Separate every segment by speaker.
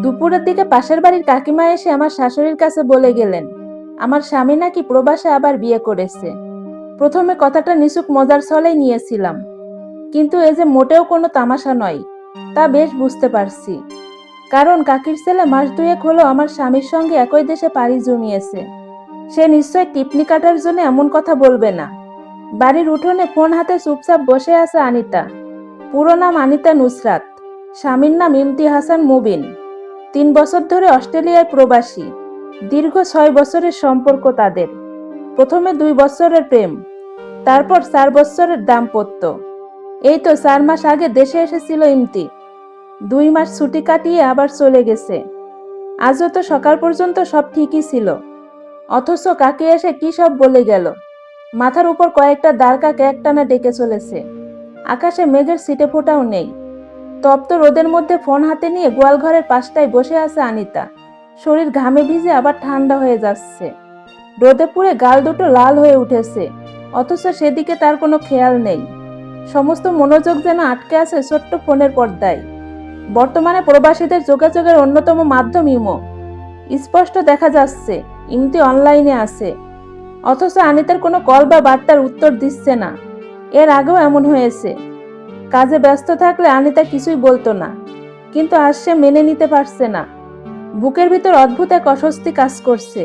Speaker 1: দুপুরের দিকে পাশের বাড়ির কাকিমা এসে আমার শাশুড়ির কাছে বলে গেলেন আমার স্বামী নাকি প্রবাসে আবার বিয়ে করেছে। প্রথমে কথাটা নিছক মজার ছলেই নিয়েছিলাম, কিন্তু এ যে মোটেও কোনো তামাশা নয় তা বেশ বুঝতে পারছি। কারণ কাকির ছেলে মাস দুয়েক হলো আমার স্বামীর সঙ্গে একই দেশে পাড়ি জমিয়েছে। সে নিশ্চয় টিপনি কাটার জন্য এমন কথা বলবে না। বাড়ির উঠোনে ফোন হাতে চুপচাপ বসে আছে আনিতা। পুরো নাম আনিতা নুসরাত, স্বামীর নাম ইমতি হাসান মুবিন। 3 বছর ধরে অস্ট্রেলিয়ায় প্রবাসী। দীর্ঘ 6 বছরের সম্পর্ক তাদের। প্রথমে 2 বছরের প্রেম, তারপর 4 বছরের দাম্পত্য। এই তো 4 মাস আগে দেশে এসেছিল ইমতি। 2 মাস ছুটি কাটিয়ে আবার চলে গেছে। আজও তো সকাল পর্যন্ত সব ঠিকই ছিল, অথচ কাকে এসে কি সব বলে গেল। মাথার উপর কয়েকটা দাঁড়কাক একটানা ডেকে চলেছে। আকাশে মেঘের ছিটে ফোঁটাও নেই। তপ্ত রোদের মধ্যে ফোন হাতে নিয়ে গোয়ালঘরের পাশটায় বসে আছে আনিতা। শরীর ঘামে ভিজে আবার ঠান্ডা হয়ে যাচ্ছে। রোদে পুড়ে গাল দুটো লাল হয়ে উঠেছে, অথচ সেদিকে তার কোনো খেয়াল নেই। সমস্ত মনোযোগ যেন আটকে আছে ছোট্ট ফোনের পর্দায়। বর্তমানে প্রবাসীদের যোগাযোগের অন্যতম মাধ্যম ইমো। স্পষ্ট দেখা যাচ্ছে ইমতি অনলাইনে আছে, অথচ আনিতার কোনো কল বা বার্তার উত্তর দিচ্ছে না। এর আগেও এমন হয়েছে। কাজে ব্যস্ত থাকলে আনিতা কিছুই বলতো না, কিন্তু আজ সে মেনে নিতে পারছে না। বুকের ভিতর অদ্ভুত এক অস্বস্তি কাজ করছে।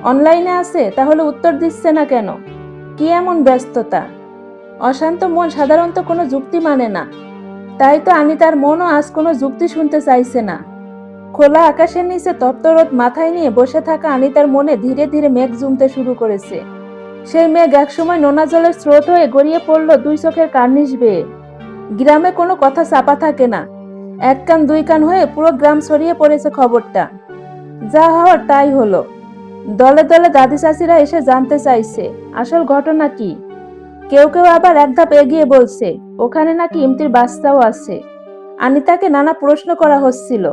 Speaker 1: অনলাইনে আছে, তাহলে উত্তর দিচ্ছে না কেন? কি এমন ব্যস্ততা? অশান্ত মন সাধারণত কোনো যুক্তি মানে না। তাই তো আনিতার মনও আজ কোনো যুক্তি শুনতে চাইছে না। খোলা আকাশের নিচে তপ্ত রোদ মাথায় নিয়ে বসে থাকা আনিতার মনে ধীরে ধীরে মেঘ জমতে শুরু করেছে। সেই মেঘ একসময় নোনা জলের স্রোত হয়ে গড়িয়ে পড়ল 2 চোখের কার্নিশ বেয়ে। গ্রামে কোনো কথা চাপা থাকে না। 1 কান 2 কান হয়ে পুরো গ্রাম ছড়িয়ে পড়েছে খবরটা। যা হওয়ার তাই হলো। দলে দলে দাদি চাচিরা এসে জানতে চাইছে আসল ঘটনা কি। কেউ কেউ আবার এক ধাপ এগিয়ে বলছে ওখানে নাকি ইমতির বাচ্চাও আছে। আনিতাকে নানা প্রশ্ন করা হচ্ছিল,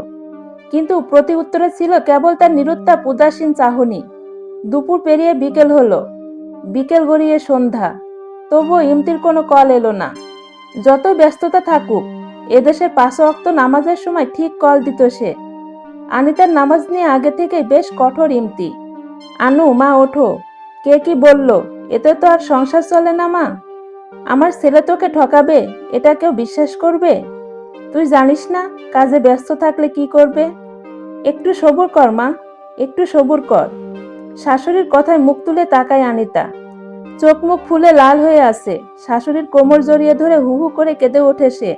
Speaker 1: কিন্তু প্রতি উত্তরে ছিল কেবল তার নিরুত্তাপ উদাসীন চাহনি। দুপুর পেরিয়ে বিকেল হলো, বিকেল গড়িয়ে সন্ধ্যা, তবুও ইমতির কোনো কল এলো না। যত ব্যস্ততা থাকুক, এদেশের 5 ওয়াক্ত নামাজের সময় ঠিক কল দিত সে। আনিতার নামাজ নিয়ে আগে থেকেই বেশ কঠোর ইমতি। আনু, মা ওঠো। কে কি বলল, এতে তো আর সংসার চলে না মা। আমার ছেলে তোকে ঠকাবে, এটা কেউ বিশ্বাস করবে? তুই জানিস না কাজে ব্যস্ত থাকলে কি করবে। একটু সবুর কর মা, একটু সবুর কর। শাশুড়ির কথায় মুখ তুলে তাকায় আনিতা। চোখ মুখ ফুলে লাল হয়ে আছে। শাশুড়ির কোমর জড়িয়ে ধরে হু হু করে কেঁদে ওঠে সে।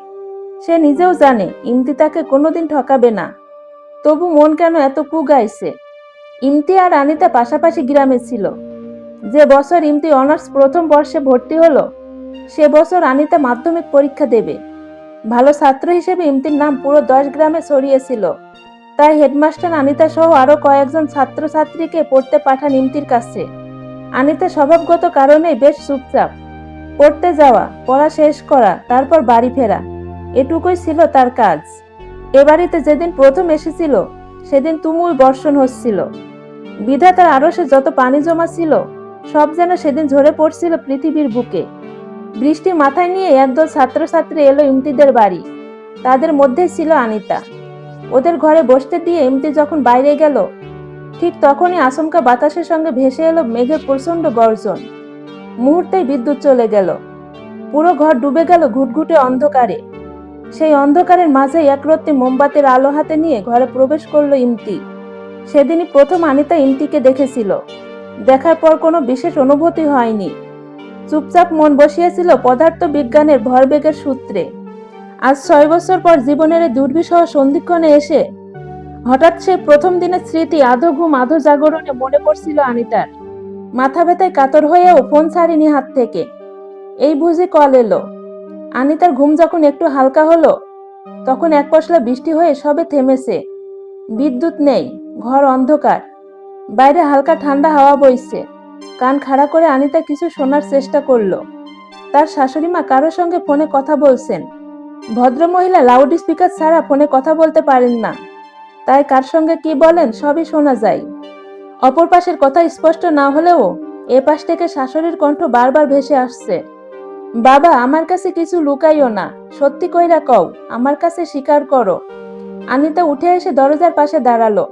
Speaker 1: সে নিজেও জানে ইমতি তাকে কোনোদিন ঠকাবে না, তবু মন কেন এত কুগাইছে। ইমতি আর আনিতা পাশাপাশি গ্রামে ছিল। যে বছর ইমতি অনার্স প্রথম বর্ষে ভর্তি হলো, সে বছর আনিতা মাধ্যমিক পরীক্ষা দেবে। ভালো ছাত্র হিসেবে ইমতির নাম পুরো 10 গ্রামে ছড়িয়েছিল। তাই হেডমাস্টার আনিতা সহ আরো কয়েকজন ছাত্রছাত্রীকে পড়তে পাঠান ইমতির কাছে। আনিতা স্বভাবগত কারণে বেশ চুপচাপ। পড়তে যাওয়া, পড়া শেষ করা, তারপর বাড়ি ফেরা, এটুকুই ছিল তার কাজ। এ বাড়িতে যেদিন প্রথম এসেছিল সেদিন তুমুল বর্ষণ হচ্ছিল। বিধাতার আরশে যত পানি জমা ছিল সব যেন সেদিন ঝরে পড়ছিল পৃথিবীর বুকে। বৃষ্টি মাথায় নিয়ে একদল ছাত্রছাত্রী এলো ইমতিদের বাড়ি। তাদের মধ্যে ছিল আনিতা। ওদের ঘরে বসতে দিয়ে ইমতি যখন বাইরে গেল, ঠিক তখনই আচমকা বাতাসের সঙ্গে ভেসে এলো মেঘের প্রচন্ড গর্জন। মুহূর্তেই বিদ্যুৎ চলে গেল। পুরো ঘর ডুবে গেল ঘুটঘুটে অন্ধকারে। সেই অন্ধকারের মাঝে একরত্তি মোমবাতির আলো হাতে নিয়ে ঘরে প্রবেশ করলো ইমতি। সেদিনই প্রথম আনিতা ইমতিকে দেখেছিল। দেখার পর কোনো বিশেষ অনুভূতি হয়নি। চুপচাপ মন বসিয়েছিল পদার্থ বিজ্ঞানের ভরবেগের সূত্রে। আজ 6 বছর পর জীবনের এই দুর্বিষহ সন্ধিক্ষণে এসে হঠাৎ সে প্রথম দিনের স্মৃতি আধো ঘুম আধো জাগরণে মনে পড়ছিল আনিতার। মাথা ব্যথায় কাতর হয়েও ফোন ছাড়িনি হাত থেকে। এই বুঝি কল এলো। আনিতার ঘুম যখন একটু হালকা হলো, তখন এক পশলা বৃষ্টি হয়ে সবে থেমেছে। বিদ্যুৎ নেই, ঘর অন্ধকার। বাইরে হালকা ঠান্ডা হাওয়া বইছে। কান খাড়া করে আনিতা কিছু শোনার চেষ্টা করলো। তার শাশুড়ি মা কারোর সঙ্গে ফোনে কথা বলছেন। ভদ্রমহিলা লাউড স্পিকার ছাড়া ফোনে কথা বলতে পারেন না, তাই কার সঙ্গে কি বলেন সবই শোনা যায়। অপর পাশের কথা স্পষ্ট না হলেও এ পাশ থেকে শাশুড়ির কণ্ঠ বারবার ভেসে আসছে। বাবা, আমার কাছে কিছু লুকাইও না, সত্যি কইরা কও, আমার কাছে স্বীকার করো। আনিতা উঠে এসে দরজার পাশে দাঁড়ালো।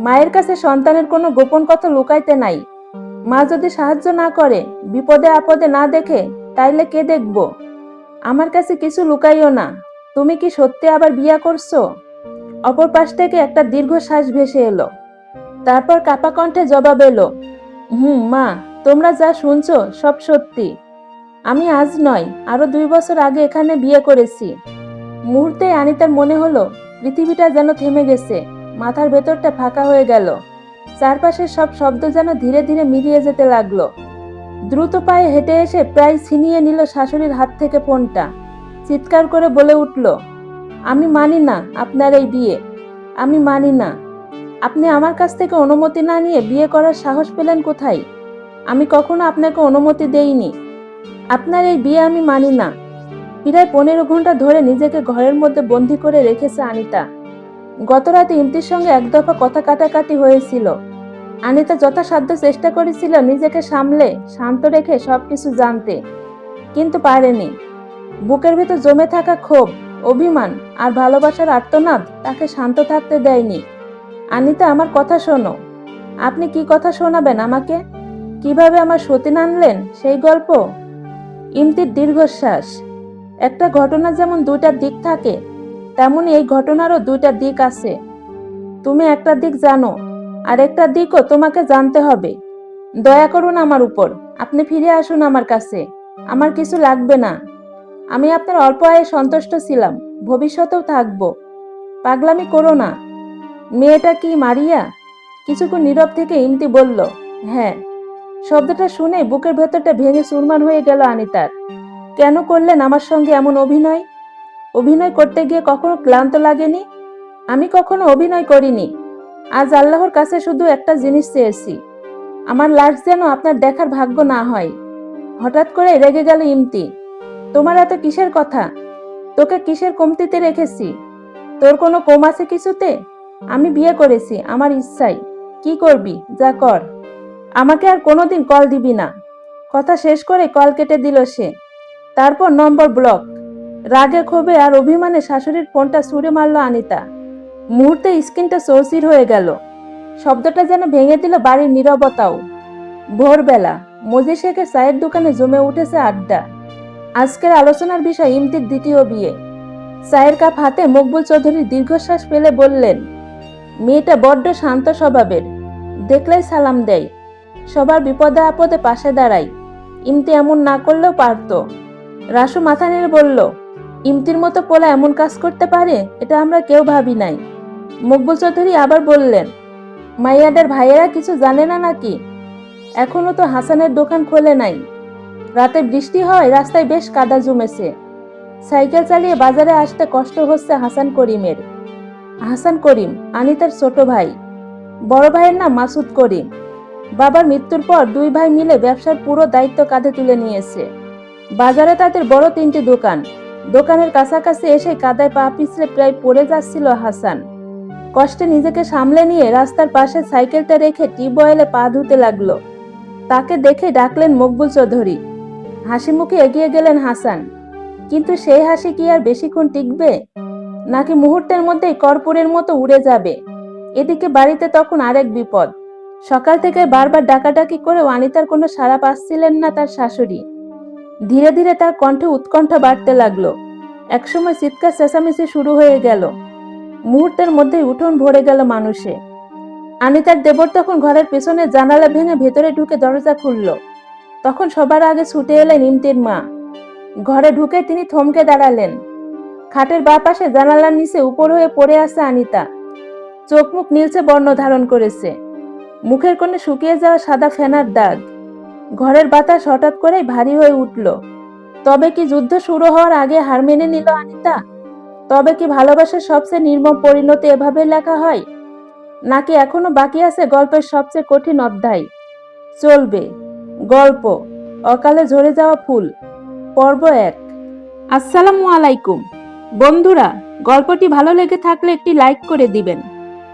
Speaker 1: মায়ের কাছে সন্তানের কোনো গোপন কথা লুকাইতে নাই। মা যদি সাহায্য না করে, বিপদে আপদে না দেখে, তাইলে কে দেখব? আমার কাছে কিছু লুকাইও না। তুমি কি সত্যি আবার বিয়ে করছো? অপর পাশ থেকে একটা দীর্ঘশ্বাস ভেসে এলো। তারপর কাপা কণ্ঠে জবাব এলো, মা, তোমরা যা শুনছো সব সত্যি। আমি আজ নয়, আরো 2 বছর আগে এখানে বিয়ে করেছি। মুহূর্তে আনিতার মনে হলো পৃথিবীটা যেন থেমে গেছে, মাথার ভেতরটা ফাঁকা হয়ে গেল। চারপাশের সব শব্দ যেন ধীরে ধীরে মিলিয়ে যেতে লাগলো। দ্রুত পায়ে হেঁটে এসে প্রায় ছিনিয়ে নিল শাশুড়ির হাত থেকে ফোনটা। চিৎকার করে বলে উঠল, আমি মানি না আপনার এই বিয়ে। আমি মানি না। আপনি আমার কাছ থেকে অনুমতি না নিয়ে বিয়ে করার সাহস পেলেন কোথায়? আমি কখনো আপনাকে অনুমতি দেইনি। আপনার এই বিয়ে আমি মানি না। প্রায় 15 ঘন্টা ধরে নিজেকে ঘরের মধ্যে বন্দি করে রেখেছে আনিতা। গত রাতে ইমতির সঙ্গে এক দফা কথা কাটাকাটি হয়েছিল। আনিতা যথাসাধ্য চেষ্টা করেছিল নিজেকে সামলে শান্ত রেখে সবকিছু জানতে, কিন্তু পারেনি। বুকের ভেতর জমে থাকা ক্ষোভ, অভিমান আর ভালোবাসার আর্তনাদ তাকে শান্ত থাকতে দেয়নি। আনিতা, আমার কথা শোনো। আপনি কি কথা শোনাবেন আমাকে? কিভাবে আমার সতীন আনলেন সেই গল্প? ইমতির দীর্ঘশ্বাস। একটা ঘটনা যেমন 2টা দিক থাকে, তেমনি এই ঘটনারও 2টা দিক আছে। তুমি একটা দিক জানো, আর একটা দিকও তোমাকে জানতে হবে। দয়া করুন আমার উপর। আপনি ফিরে আসুন আমার কাছে। আমার কিছু লাগবে না। আমি আপনার অল্প আয়ে সন্তুষ্ট ছিলাম, ভবিষ্যতেও থাকবো। পাগলামি করো না। মেয়েটা কি মারিয়া? কিছুক্ষণ নীরব থেকে ইমতি বলল, হ্যাঁ। শব্দটা শুনে বুকের ভেতরটা ভেঙে চুরমার হয়ে গেল আনিতার। কেন করলেন আমার সঙ্গে এমন অভিনয়? অভিনয় করতে গিয়ে কখনো ক্লান্ত লাগেনি? আমি কখনো অভিনয় করিনি। আজ আল্লাহর কাছে শুধু একটা জিনিস চেয়েছি, আমার লাশ যেন আপনার দেখার ভাগ্য না হয়। হঠাৎ করে রেগে গেল ইমতি। তোমার এত কিসের কথা? তোকে কিসের কমতিতে রেখেছি? তোর কোনো কম আছে কিছুতে? আমি বিয়ে করেছি আমার ইচ্ছাই। কি করবি যা কর। আমাকে আর কোনোদিন কল দিবি না। কথা শেষ করে কল কেটে দিল সে। তারপর নম্বর ব্লক। রাগে ক্ষোভে আর অভিমানে শাশুড়ির ফোনটা ছুঁড়ে মারল আনিতা। মুহূর্তে স্ক্রিনটা চৌচির হয়ে গেল। শব্দটা যেন ভেঙে দিল বাড়ির নীরবতাও। ভোরবেলা মজি শেখের চায়ের দোকানে জমে উঠেছে আড্ডা। আজকের আলোচনার বিষয় ইমতির দ্বিতীয় বিয়ে। চায়ের কাপ হাতে মকবুল চৌধুরী দীর্ঘশ্বাস ফেলে বললেন, মেয়েটা বড্ড শান্ত স্বভাবের, দেখলেই সালাম দেয়, সবার বিপদে আপদে পাশে দাঁড়ায়। ইমতি এমন না করলেও পারত। রাসু মাথা নেড়ে বলল, ইমতির মতো পোলা এমন কাজ করতে পারে, এটা আমরা কেউ ভাবি নাই। মকবুল চৌধুরী আবার বললেন, মাইয়াদের ভাইয়েরা কিছু জানে না নাকি? এখনো তো হাসানের দোকান খোলে নাই। রাতে বৃষ্টি হয়, রাস্তায় বেশ কাদা জমেছে। সাইকেল চালিয়ে বাজারে আসতে কষ্ট হচ্ছে হাসান করিমের। হাসান করিম আনিতার ছোট ভাই। বড় ভাইয়ের নাম মাসুদ করিম। বাবার মৃত্যুর পর 2 ভাই মিলে ব্যবসার পুরো দায়িত্ব কাঁধে তুলে নিয়েছে। বাজারে তাদের বড় 3টি দোকান। দোকানের কাছাকাছি এসে কাদায় পা পিছলে প্রায় পড়ে যাচ্ছিল হাসান। কষ্টে নিজেকে সামলে নিয়ে রাস্তার পাশে সাইকেলটা রেখে টিউবওয়েলে পা ধুতে লাগলো। তাকে দেখে ডাকলেন মকবুল চৌধুরী। হাসি মুখে এগিয়ে গেলেন হাসান। কিন্তু সেই হাসি কি আর বেশিক্ষণ টিকবে, নাকি মুহূর্তের মধ্যেই কর্পূরের মতো উড়ে যাবে? এদিকে বাড়িতে তখন আরেক বিপদ। সকাল থেকে বারবার ডাকাডাকি করেও অনিতার কোনো সাড়া পাচ্ছিলেন না তার শাশুড়ি। ধীরে ধীরে তার কণ্ঠে উৎকণ্ঠা বাড়তে লাগলো। একসময় চিৎকার চেঁচামেচি শুরু হয়ে গেল। মুহূর্তের মধ্যেই উঠোন ভরে গেল মানুষে। আনিতার দেবর তখন ঘরের পেছনে জানালা ভেঙে ভেতরে ঢুকে দরজা খুলল। তখন সবার আগে ছুটে এলেন ইমতির মা। ঘরে ঢুকে তিনি থমকে দাঁড়ালেন। খাটের বাঁ পাশে জানালার নিচে উপর হয়ে পড়ে আছে আনিতা। চোখ মুখ নীলচে বর্ণ ধারণ করেছে। মুখের কোণে শুকিয়ে যাওয়া সাদা ফেনার দাগ। ঘরের বাতাস হঠাৎ করেই ভারী হয়ে উঠল। তবে কি যুদ্ধ শুরু হওয়ার আগে হার মেনে নিল আনিতা? তবে কি ভালোবাসার সবচেয়ে নির্মম পরিণতি এভাবে লেখা হয়? নাকি এখনো বাকি আছে গল্পের সবচেয়ে কঠিন অধ্যায়? চলবে গল্প অকালে ঝরে যাওয়া ফুল, পর্ব 1। আসসালামু আলাইকুম বন্ধুরা, গল্পটি ভালো লেগে থাকলে একটি লাইক করে দিবেন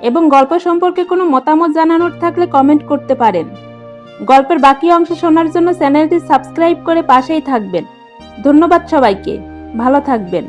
Speaker 1: এবং গল্প সম্পর্কে কোনো মতামত জানানোর থাকলে কমেন্ট করতে পারেন। গল্পের বাকি অংশ শোনার জন্য চ্যানেলটি সাবস্ক্রাইব করে পাশেই থাকবেন। ধন্যবাদ সবাইকে। ভালো থাকবেন।